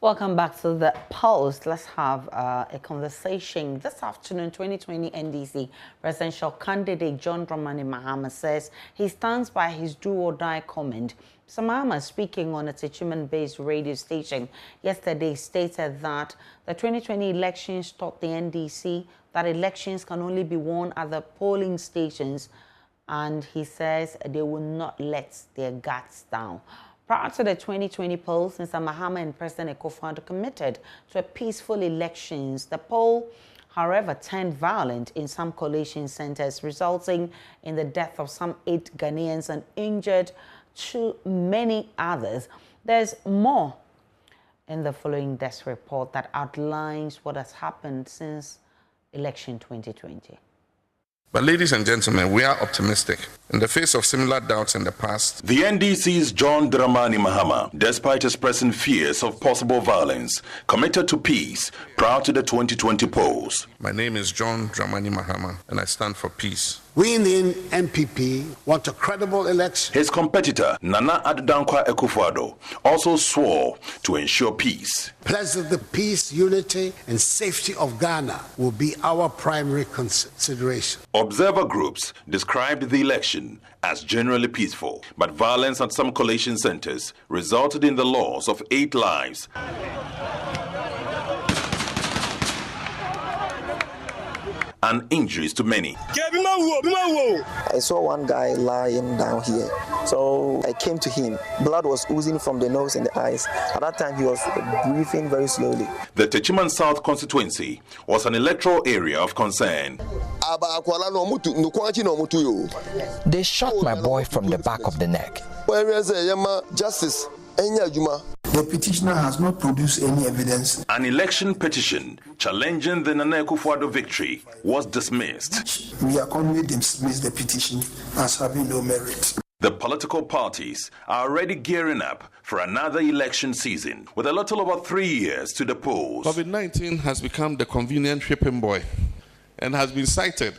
Welcome back to The Pulse. Let's have a conversation. This afternoon, 2020 NDC presidential candidate John Dramani Mahama says he stands by his do-or-die comment. Mr. Mahama, speaking on a Techiman-based radio station yesterday, stated that the 2020 elections taught the NDC that elections can only be won at the polling stations, and he says they will not let their guards down. Prior to the 2020 polls, Mr. Mahama and President Akufo-Addo committed to a peaceful elections. The poll, however, turned violent in some collation centers, resulting in the death of some 8 Ghanaians and injured too many others. There's more in the following desk report that outlines what has happened since election 2020. But ladies and gentlemen, we are optimistic. In the face of similar doubts in the past, the NDC's John Dramani Mahama, despite expressing fears of possible violence, committed to peace prior to the 2020 polls. My name is John Dramani Mahama, and I stand for peace. We in the NPP want a credible election. His competitor, Nana Addankwa Akufo-Addo, also swore to ensure peace. Pledge that the peace, unity, and safety of Ghana will be our primary consideration. Observer groups described the election as generally peaceful, but violence at some collation centers resulted in the loss of 8 lives. And injuries to many. I saw one guy lying down here, so I came to him. Blood was oozing from the nose and the eyes. At that time, he was breathing very slowly. The Techiman South constituency was an electoral area of concern. They shot my boy from the back of the neck. Justice. The petitioner has not produced any evidence. An election petition challenging the Nana Akufo-Addo victory was dismissed. We accordingly dismiss the petition as having no merit. The political parties are already gearing up for another election season, with a little over 3 years to the polls. COVID-19 has become the convenient whipping boy and has been cited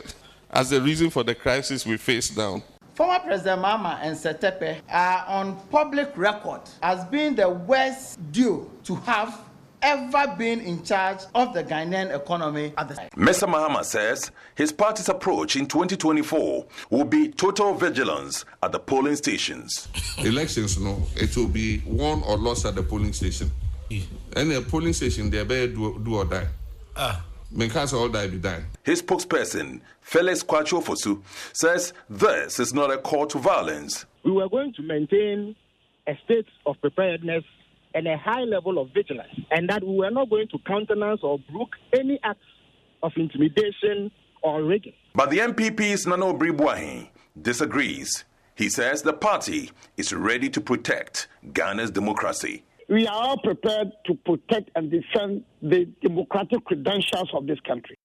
as the reason for the crisis we face now. Former President Mahama and Setepe are on public record as being the worst duo to have ever been in charge of the Ghanaian economy at the time. Mr. Mahama says his party's approach in 2024 will be total vigilance at the polling stations. Elections, no, it will be won or lost at the polling station. And the polling station, they better do or die. Because all die be dying. His spokesperson, Felix Kwachofosu, says this is not a call to violence. We were going to maintain a state of preparedness and a high level of vigilance, and that we were not going to countenance or brook any acts of intimidation or rigging. But the NPP's Nana Obribwahin disagrees. He says the party is ready to protect Ghana's democracy. We are all prepared to protect and defend the democratic credentials of this country.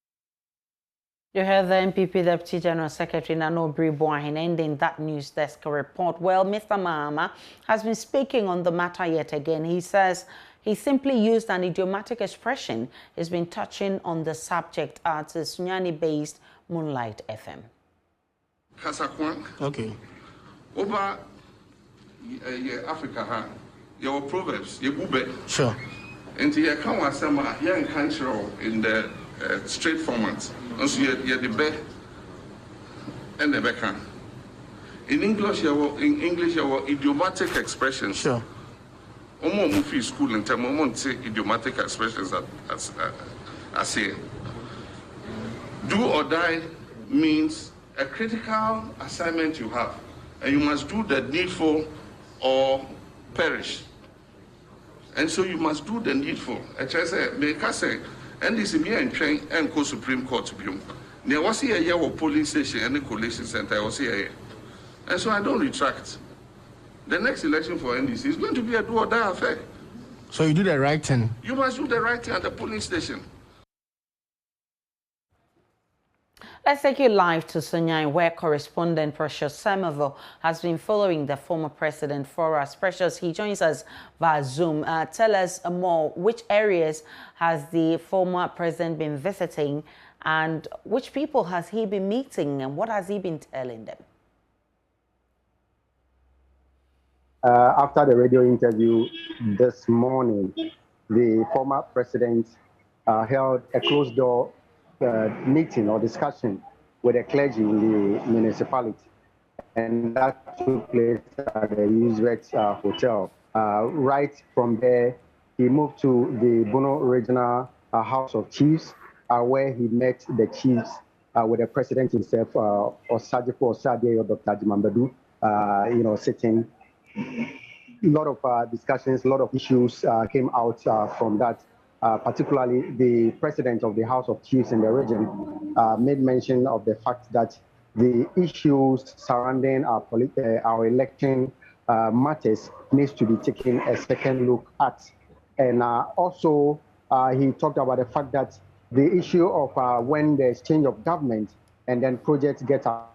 You heard the NPP Deputy General Secretary Nana Obribwahin ending that news desk report. Well, Mr. Mahama has been speaking on the matter yet again. He says he simply used an idiomatic expression. He's been touching on the subject at the Sunyani-based Moonlight FM. Kasakwan. Okay. Over Africa, your proverbs, your bube. Sure. And you can't was some young country in the straight format. And so you're the best and the back. In English, you idiomatic expressions. Sure. Omo mufi school in terms of say idiomatic expressions as say. Do or die means a critical assignment you have, and you must do the needful or perish. And so you must do the needful. I say, make us say, and this is me and train and go Supreme Court to be. There was here a year of polling station and the collation center. I was here. And so I don't retract. The next election for NDC is going to be a do or die affair. So you do the right thing? You must do the right thing at the polling station. Let's take you live to Sunyani, where correspondent Precious Somerville has been following the former president for us. Precious, he joins us via Zoom. Tell us more. Which areas has the former president been visiting, and which people has he been meeting, and what has he been telling them? After the radio interview this morning, the former president held a closed-door meeting or discussion with the clergy in the municipality, and that took place at the Roosevelt Hotel. Right from there, he moved to the Bono Regional House of Chiefs, where he met the chiefs with the president himself, Osagyefo Osagie or Dr. Ajimambadu, sitting. A lot of discussions, a lot of issues came out from that. Particularly, the president of the House of Chiefs in the region made mention of the fact that the issues surrounding our election matters needs to be taken a second look at. And also, he talked about the fact that the issue of when there's change of government and then projects get out.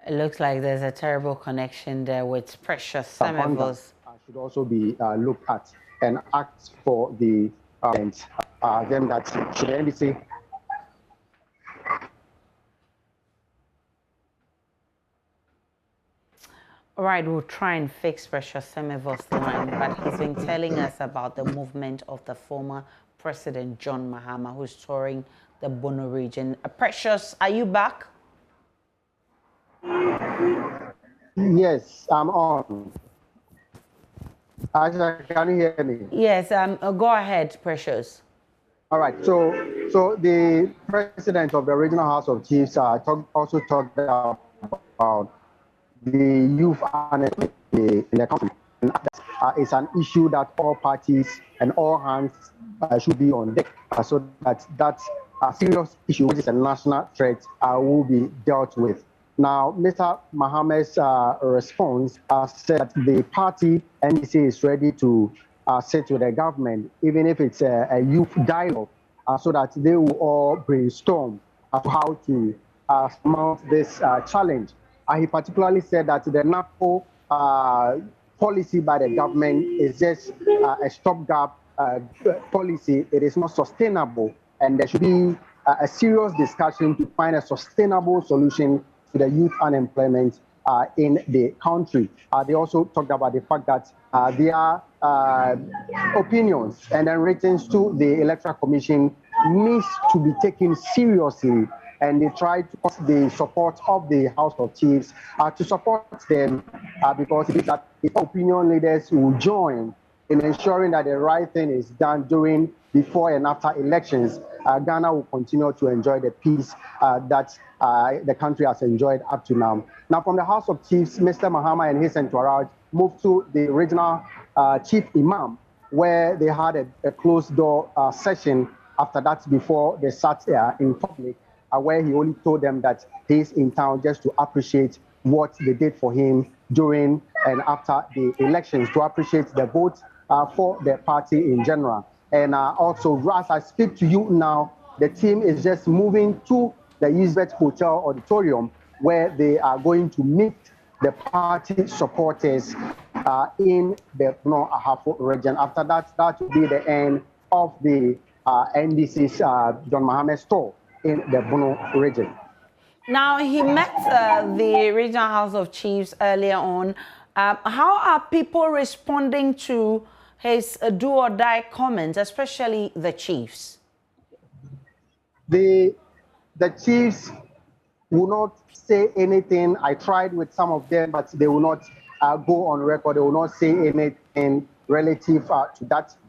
It looks like there's a terrible connection there with Precious Semivos. Should also be looked at and asked for the them that should the NDC. All right, we'll try and fix Precious Semivos' line, but he's been telling us about the movement of the former President John Mahama, who's touring the Bono region. Precious, are you back? Yes, I'm on. Aisha, can you hear me? Yes, go ahead, Precious. All right, so the president of the Regional House of Chiefs also talked about the youth unemployment in the country. And it's an issue that all parties and all hands should be on deck so that serious issue, which is a national threat, will be dealt with. Now, Mr. Mahama's response said that the party NDC is ready to sit with the government, even if it's a youth dialogue, so that they will all brainstorm as to how to mount this challenge. He particularly said that the NAPO policy by the government is just a stopgap policy. It is not sustainable, and there should be a serious discussion to find a sustainable solution to the youth unemployment in the country. They also talked about the fact that their opinions and then ratings to the Electoral Commission needs to be taken seriously, and they tried to get the support of the House of Chiefs to support them because it is that the opinion leaders will join in ensuring that the right thing is done during, before, and after elections. Ghana will continue to enjoy the peace that the country has enjoyed up to now. Now, from the House of Chiefs, Mr. Mahama and his entourage moved to the regional chief imam, where they had a closed-door session after that before they sat in public, where he only told them that he's in town just to appreciate what they did for him during and after the elections, to appreciate the vote for the party in general. And also, as I speak to you now, the team is just moving to the Roosevelt Hotel auditorium, where they are going to meet the party supporters in the Ahafo region. After that, that will be the end of the NDC's John Mahama's tour in the Bono region. Now, he met the Regional House of Chiefs earlier on. How are people responding to his do-or-die comments, especially the chiefs? The chiefs will not say anything. I tried with some of them, but they will not go on record. They will not say anything relative to that